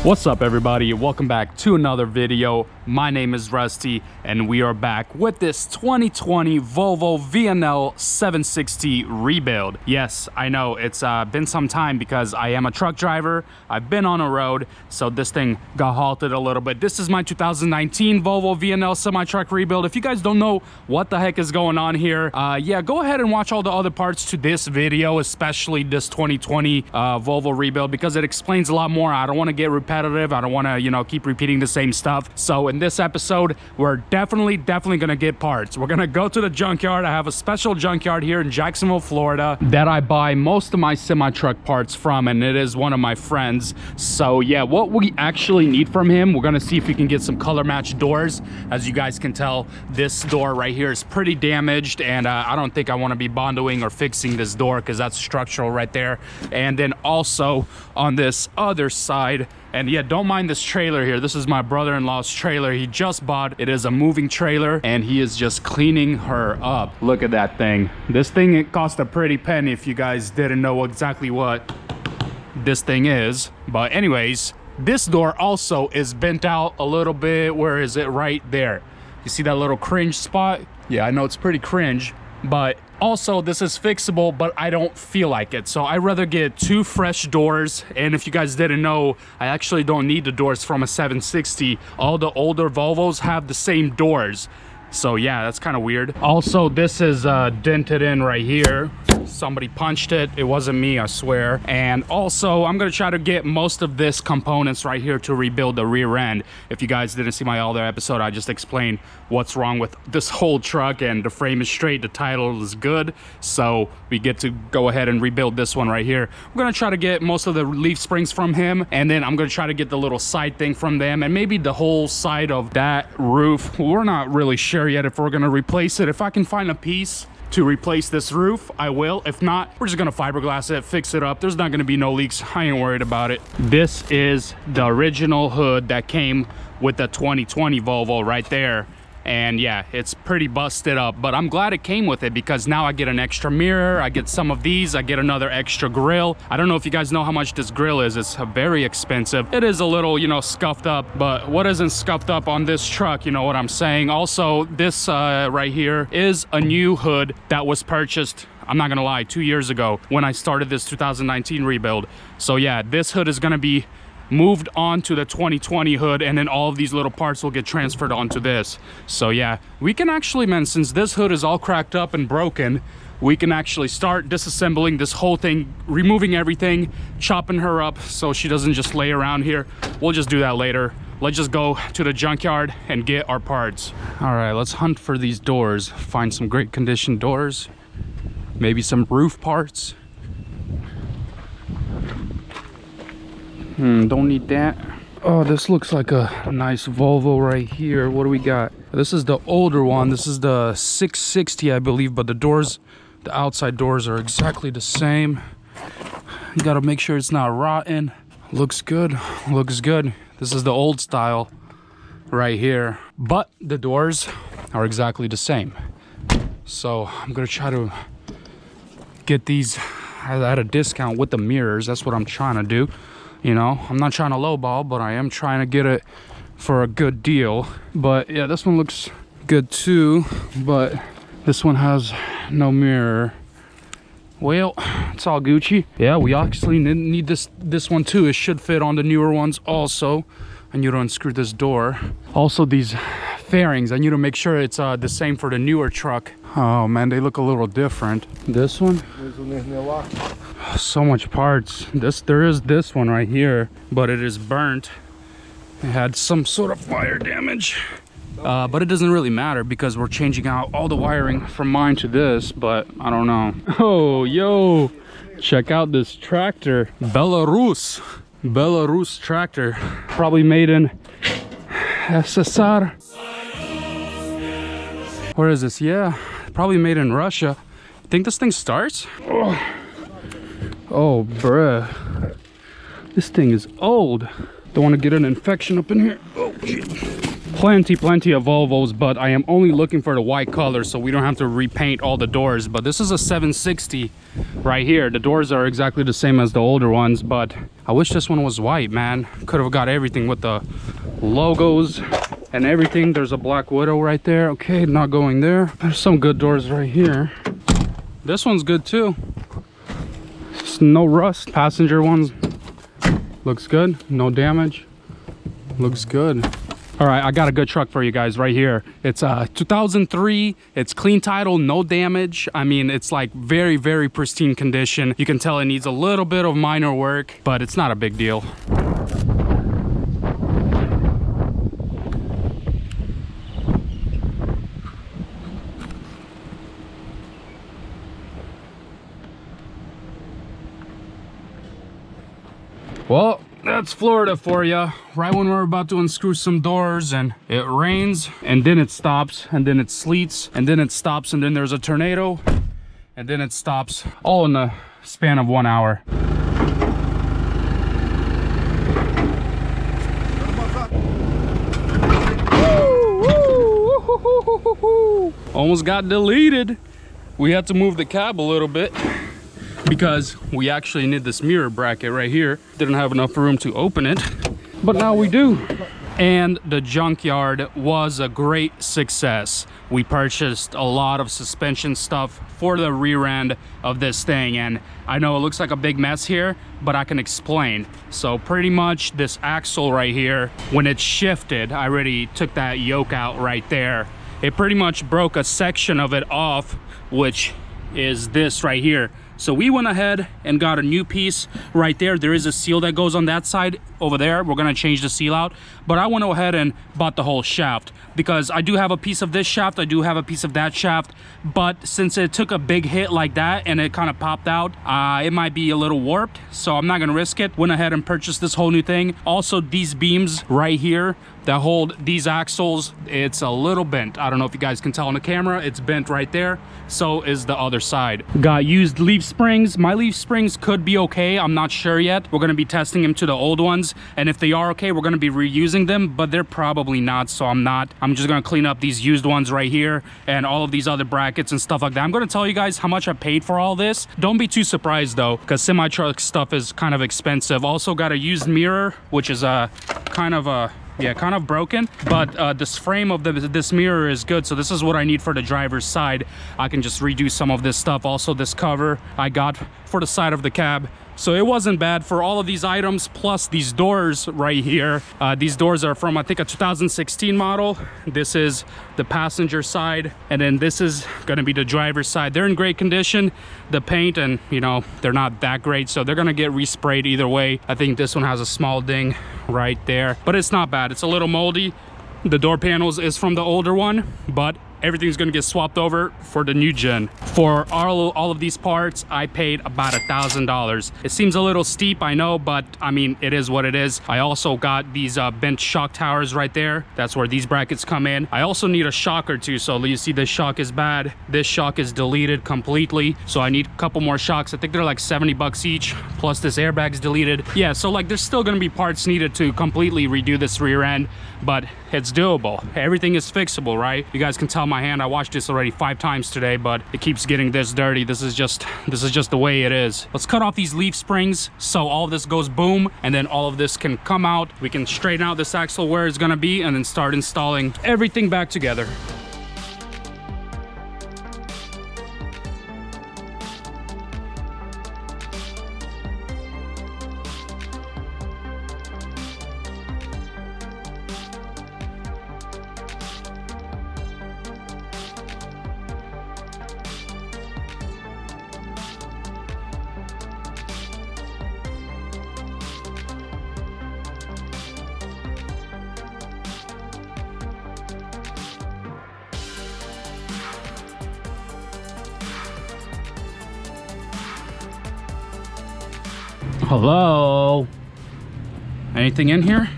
What's up, everybody? Welcome back to another video. My name is Rusty and we are back with this 2020 Volvo VNL 760 rebuild. Yes, I know it's been some time because I am a truck driver. I've been on a road, so this thing got halted a little bit. This is my 2019 Volvo VNL semi-truck rebuild. If you guys don't know what the heck is going on here, yeah, go ahead and watch all the other parts to this video, especially this 2020 Volvo rebuild, because it explains a lot more. I don't want to get repetitive. I don't want to, you know, keep repeating the same stuff. So in this episode, we're definitely gonna get parts. We're gonna go to the junkyard. I have a special junkyard here in Jacksonville, Florida, that I buy most of my semi-truck parts from, and it is one of my friends. So yeah, what we actually need from him, we're gonna see if we can get some color match doors. As you guys can tell, this door right here is pretty damaged, and I don't think I want to be bondoing or fixing this door because that's structural right there. And then also on this other side, and yeah, don't mind this trailer here. This is my brother-in-law's trailer. He just bought. It is a moving trailer, and he is just cleaning her up. Look at that thing. This thing, it cost a pretty penny if you guys didn't know exactly what this thing is. But anyways, this door also is bent out a little bit. Where is it? Right there. You see that little cringe spot? Yeah, I know it's pretty cringe, but also this is fixable, but I don't feel like it. So I'd rather get 2 fresh doors. And if you guys didn't know, I actually don't need the doors from a 760. All the older Volvos have the same doors. So yeah, that's kind of weird. Also, this is dented in right here. Somebody punched it. It wasn't me, I swear. And also, I'm gonna try to get most of this components right here to rebuild the rear end. If you guys didn't see my other episode, I just explained what's wrong with this whole truck, and the frame is straight, the title is good, so we get to go ahead and rebuild this one right here. We're gonna try to get most of the leaf springs from him, and then I'm gonna try to get the little side thing from them, and maybe the whole side of that roof. We're not really sure yet if we're gonna replace it. If I can find a piece to replace this roof, I will. If not, we're just gonna fiberglass it, fix it up. There's not gonna be no leaks. I ain't worried about it. This is the original hood that came with the 2020 Volvo right there. And yeah, it's pretty busted up, but I'm glad it came with it because now I get an extra mirror, I get some of these, I get another extra grill. I don't know if you guys know how much this grill is. It's very expensive. It is a little, you know, scuffed up, but what isn't scuffed up on this truck, you know what I'm saying? Also, this right here is a new hood that was purchased, I'm not gonna lie, 2 years ago when I started this 2019 rebuild. So yeah, this hood is gonna be moved on to the 2020 hood, and then all of these little parts will get transferred onto this. So yeah, we can actually, man, since this hood is all cracked up and broken, we can actually start disassembling this whole thing, removing everything, chopping her up so she doesn't just lay around here. We'll just do that later. Let's just go to the junkyard and get our parts. All right, let's hunt for these doors, find some great condition doors, maybe some roof parts. Don't need that. Oh, this looks like a nice Volvo right here. What do we got? This is the older one. This is the 660, I believe, but the doors, the outside doors are exactly the same. You gotta make sure it's not rotten. Looks good, looks good. This is the old style right here, but the doors are exactly the same. So I'm gonna try to get these at a discount with the mirrors. That's what I'm trying to do. You know, I'm not trying to lowball, but I am trying to get it for a good deal. But yeah, this one looks good too, but this one has no mirror. Well, it's all Gucci. Yeah, we actually need this one too. It should fit on the newer ones also. I need to unscrew this door. Also these fairings, I need to make sure it's the same for the newer truck. Oh man, they look a little different. This one, so much parts. There is this one right here, but it is burnt. It had some sort of fire damage. But it doesn't really matter because we're changing out all the wiring from mine to this, but I don't know. Oh, yo, check out this tractor. Belarus tractor. Probably made in SSR. Where is this? Yeah, probably made in Russia. Think this thing starts? Oh, bruh. This thing is old. Don't want to get an infection up in here. Oh, shit. Plenty of Volvos, but I am only looking for the white color so we don't have to repaint all the doors. But this is a 760 right here. The doors are exactly the same as the older ones, but I wish this one was white, man. Could have got everything with the logos and everything. There's a Black Widow right there. Okay, not going there. There's some good doors right here. This one's good too. Just no rust. Passenger ones looks good, no damage, looks good. All right, I got a good truck for you guys right here. It's 2003. It's clean title, no damage. I mean, it's like very pristine condition. You can tell it needs a little bit of minor work, but it's not a big deal. Well, that's Florida for you. Right when we're about to unscrew some doors and it rains and then it stops and then it sleets and then it stops and then there's a tornado and then it stops, all in the span of 1 hour. Almost got deleted. We had to move the cab a little bit because we actually need this mirror bracket right here. Didn't have enough room to open it, but now we do. And the junkyard was a great success. We purchased a lot of suspension stuff for the rear end of this thing, and I know it looks like a big mess here, but I can explain. So pretty much this axle right here, when it shifted, I already took that yoke out right there. It pretty much broke a section of it off, which is this right here. So we went ahead and got a new piece right there. There is a seal that goes on that side over there. We're gonna change the seal out, but I went ahead and bought the whole shaft because I do have a piece of this shaft, I do have a piece of that shaft, but since it took a big hit like that and it kind of popped out, it might be a little warped, so I'm not gonna risk it. Went ahead and purchased this whole new thing. Also, these beams right here that hold these axles, it's a little bent. I don't know if you guys can tell on the camera, it's bent right there. So is the other side. Got used leaf springs. My leaf springs could be okay, I'm not sure yet. We're gonna be testing them to the old ones, and if they are okay, we're gonna be reusing them, but they're probably not, so I'm not. I'm just gonna clean up these used ones right here and all of these other brackets and stuff like that. I'm gonna tell you guys how much I paid for all this. Don't be too surprised though, because semi-truck stuff is kind of expensive. Also got a used mirror, which is kind of broken, but this frame of this mirror is good, so this is what I need for the driver's side. I can just redo some of this stuff. Also, this cover I got for the side of the cab, so it wasn't bad for all of these items, plus these doors right here. These doors are from, I think, a 2016 model. This is the passenger side, and then this is gonna be the driver's side. They're in great condition. The paint, and you know, they're not that great, so they're gonna get resprayed either way. I think this one has a small ding right there, but it's not bad. It's a little moldy. The door panels is from the older one, but everything's gonna get swapped over for the new gen. For all of these parts, I paid about $1,000. It seems a little steep, I know, but I mean, it is what it is. I also got these bent shock towers right there. That's where these brackets come in. I also need a shock or two, so you see this shock is bad. This shock is deleted completely, so I need a couple more shocks. I think they're like 70 bucks each, plus this airbag's deleted. Yeah, so like there's still gonna be parts needed to completely redo this rear end, but it's doable. Everything is fixable, right? You guys can tell my hand, I washed this already 5 times today, but it keeps getting this dirty. This is just the way it is. Let's cut off these leaf springs so all of this goes boom, and then all of this can come out. We can straighten out this axle where it's gonna be and then start installing everything back together. Hello? Anything in here?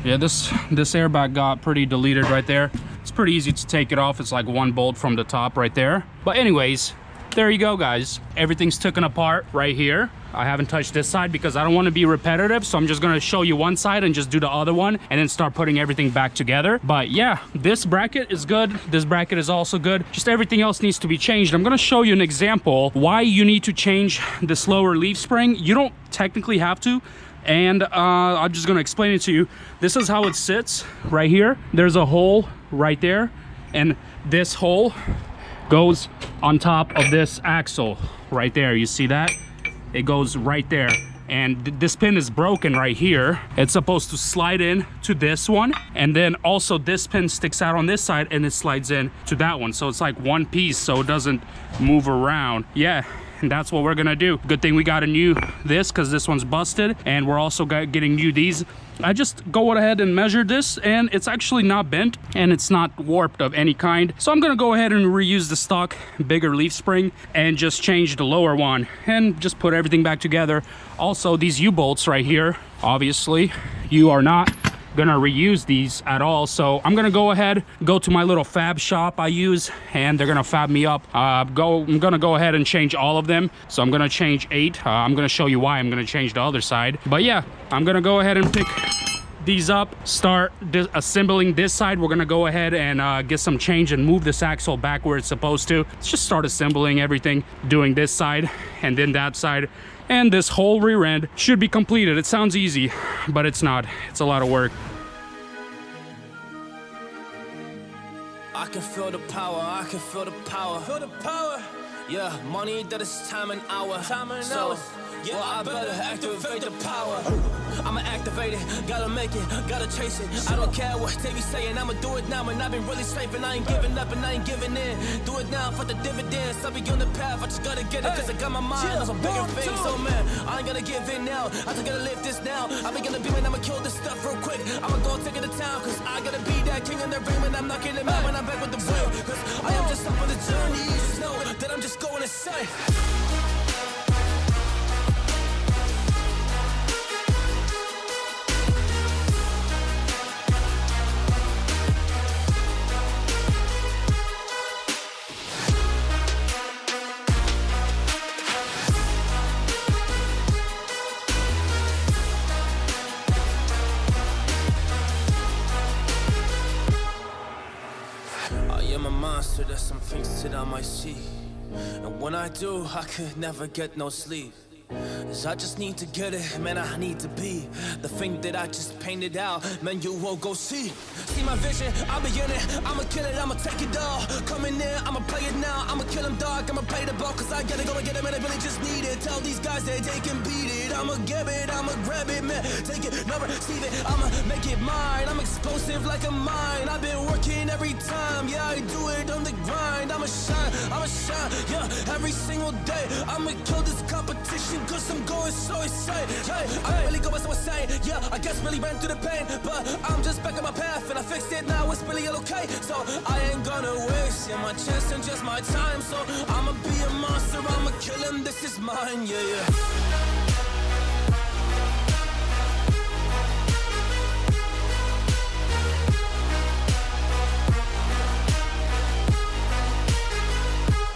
Yeah, this airbag got pretty deleted right there. It's pretty easy to take it off. It's like one bolt from the top right there. But anyways, there you go, guys. Everything's taken apart right here. I haven't touched this side because I don't want to be repetitive, so I'm just gonna show you one side and just do the other one and then start putting everything back together. But yeah, this bracket is good. This bracket is also good. Just everything else needs to be changed. I'm gonna show you an example why you need to change this lower leaf spring. You don't technically have to, and I'm just gonna explain it to you. This is how it sits right here. There's a hole right there, and this hole goes on top of this axle right there. You see that? It goes right there, and this pin is broken right here. It's supposed to slide in to this one, and then also this pin sticks out on this side and it slides in to that one, so it's like one piece, so it doesn't move around. Yeah, and that's what we're gonna do. Good thing we got a new this, because this one's busted, and we're also getting new these. I just go ahead and measured this, and it's actually not bent and it's not warped of any kind. So I'm gonna go ahead and reuse the stock bigger leaf spring and just change the lower one and just put everything back together. Also, these U-bolts right here, obviously you are not gonna reuse these at all, so I'm gonna go ahead, go to my little fab shop I use, and they're gonna fab me up. I'm gonna go ahead and change all of them. So I'm gonna change 8. I'm gonna show you why I'm gonna change the other side. But yeah, I'm gonna go ahead and pick these up, start assembling this side. We're gonna go ahead and get some change and move this axle back where it's supposed to. Let's just start assembling everything, doing this side and then that side, and this whole rear end should be completed. It sounds easy, but it's not. It's a lot of work. I can feel the power, I can feel the power. Feel the power. Yeah, money that is time and hour. So, yeah, well, I better activate the power. I'ma activate it, gotta make it, gotta chase it. I don't care what they be saying, I'ma do it now. And I've been really saving, I ain't giving up and I ain't giving in. Do it now for the dividends. I'll be on the path, I just gotta get it, cause I got my mind on some bigger things. So man, I ain't gonna give in now, I just gotta live this now. I be gonna be when I'ma kill this stuff real quick. I'ma go take it to town, cause I gotta be that king in the ring. When I'm knocking it out, when I'm back with the wheel. Cause I am just up on the journey, you just know that I'm just going insane. There's some things that I might see, and when I do, I could never get no sleep. Cause I just need to get it, man, I need to be the thing that I just painted out, man, you won't go see. See my vision, I'll be in it, I'ma kill it, I'ma take it all. Coming in, I'ma play it now, I'ma kill him dog, I'ma play the ball, cause I gotta go and get him, and I really just need it. Tell these guys that they can beat it, I'ma give it, I'ma grab it, man, take it, never receive it, I'ma make it mine. I'm explosive like a mine, I've been working every time, yeah, I do it on the grind. I'ma shine, yeah, every single day. I'ma kill this competition, cause I'm going so insane. Hey, I really go by so insane. Yeah, I guess really ran through the pain, but I'm just back on my path and I fixed it now. It's really all okay. So I ain't gonna waste my chance and just my time. So I'ma be a monster, I'ma kill him. This is mine, yeah, yeah.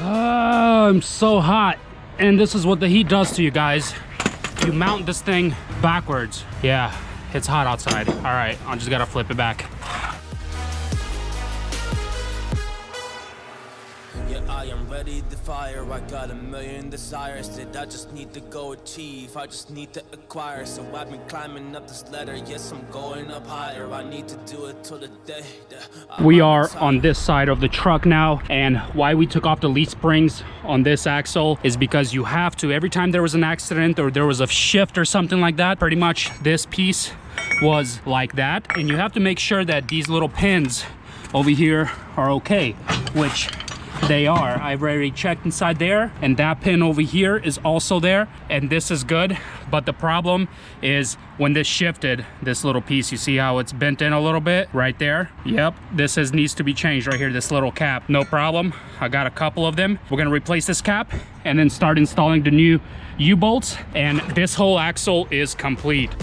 I'm so hot, and this is what the heat does to you guys. You mount this thing backwards. Yeah, it's hot outside. All right, I just gotta flip it back. I am ready to fire. I got a million desires that I just need to go achieve. I just need to acquire. So I've been climbing up this ladder. Yes, I'm going up higher. I need to do it till the day that we are on this side of the truck now, and why we took off the leaf springs on this axle is because you have to, every time there was an accident or there was a shift or something like that, pretty much this piece was like that, and you have to make sure that these little pins over here are okay, which They are. I've already checked inside there, and that pin over here is also there, and this is good. But the problem is when this shifted, this little piece, you see how it's bent in a little bit right there? Yep, this needs to be changed right here, this little cap. No problem. I got a couple of them. We're gonna replace this cap and then start installing the new U-bolts, and this whole axle is complete.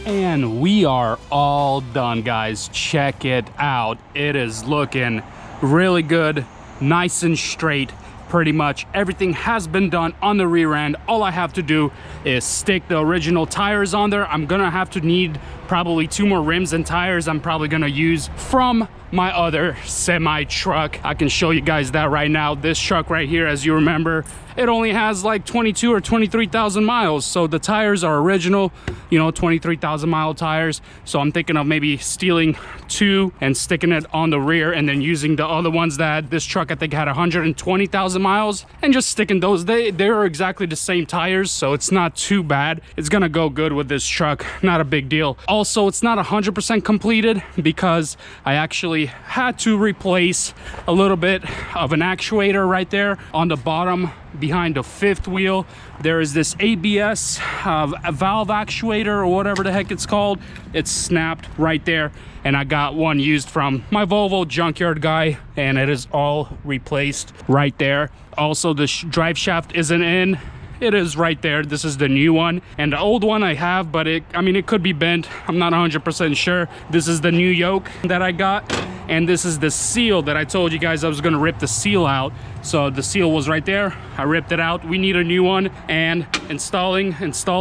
And we are all done, guys. Check it out. It is looking really good, nice and straight. Pretty much everything has been done on the rear end. All I have to do is stick the original tires on there. I'm gonna have to need probably 2 more rims and tires I'm probably gonna use from my other semi truck. I can show you guys that right now. This truck right here, as you remember, it only has like 22 or 23,000 miles. So the tires are original, you know, 23,000 mile tires. So I'm thinking of maybe stealing 2 and sticking it on the rear, and then using the other ones that this truck I think had 120,000 miles, and just sticking those. They're exactly the same tires, so it's not too bad. It's gonna go good with this truck, not a big deal. Also, it's not 100% completed because I actually had to replace a little bit of an actuator right there on the bottom behind the 5th wheel. There is this ABS a valve actuator or whatever the heck it's called. It's snapped right there, and I got one used from my Volvo junkyard guy, and it is all replaced right there. Also, the drive shaft isn't in. It is right there. This is the new one, and the old one I have, but it could be bent. I'm not 100% sure. This is the new yoke that I got, and this is the seal that I told you guys I was gonna rip the seal out. So the seal was right there. I ripped it out. We need a new one, and install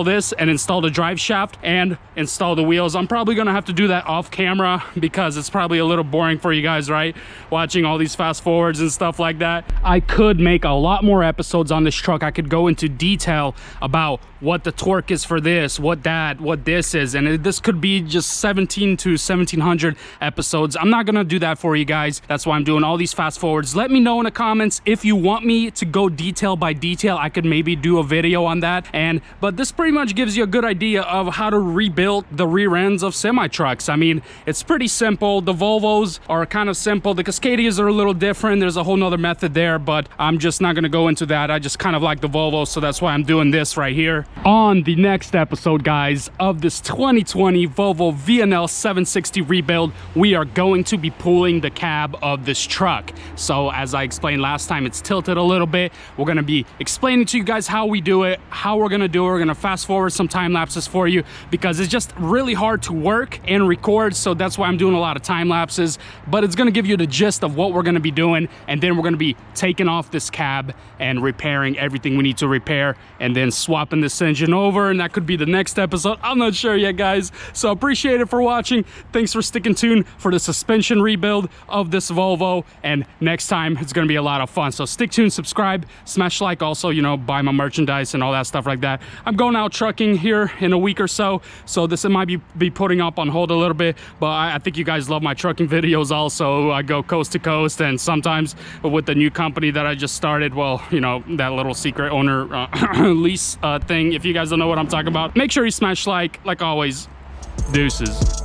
this and install the drive shaft and install the wheels. I'm probably gonna have to do that off camera because it's probably a little boring for you guys, right? Watching all these fast forwards and stuff like that. I could make a lot more episodes on this truck. I could go into detail about what the torque is for this, what this is, and this could be just 17 to 1700 episodes. I'm not gonna do that for you guys. That's why I'm doing all these fast forwards. Let me know in the comments if you want me to go detail by detail. I could maybe do a video on that. that. But this pretty much gives you a good idea of how to rebuild the rear ends of semi trucks. I mean, it's pretty simple. The Volvos are kind of simple. The Cascadias are a little different. There's a whole nother method there, but I'm just not going to go into that. I just kind of like the Volvo, so that's why I'm doing this right here. On the next episode, guys, of this 2020 Volvo VNL 760 rebuild, we are going to be pulling the cab of this truck. So as I explained last time, it's tilted a little bit. We're going to be explaining to you guys how we do it, how we're going to do it. We're going to fast forward some time lapses for you because it's just really hard to work and record, so that's why I'm doing a lot of time lapses. But it's going to give you the gist of what we're going to be doing, and then we're going to be taking off this cab and repairing everything we need to repair, and then swapping this engine over, and that could be the next episode. I'm not sure yet, guys. So appreciate it for watching. Thanks for sticking tuned for the suspension rebuild of this Volvo, and next time it's going to be a lot of fun. So stick tuned, subscribe, smash like, also, you know, buy my merchandise and all that stuff like that. I'm going out trucking here in a week or so this might be putting up on hold a little bit, but I think you guys love my trucking videos also. I go coast to coast, and sometimes with the new company that I just started, well, you know, that little secret owner lease thing. If you guys don't know what I'm talking about, make sure you smash like always. Deuces.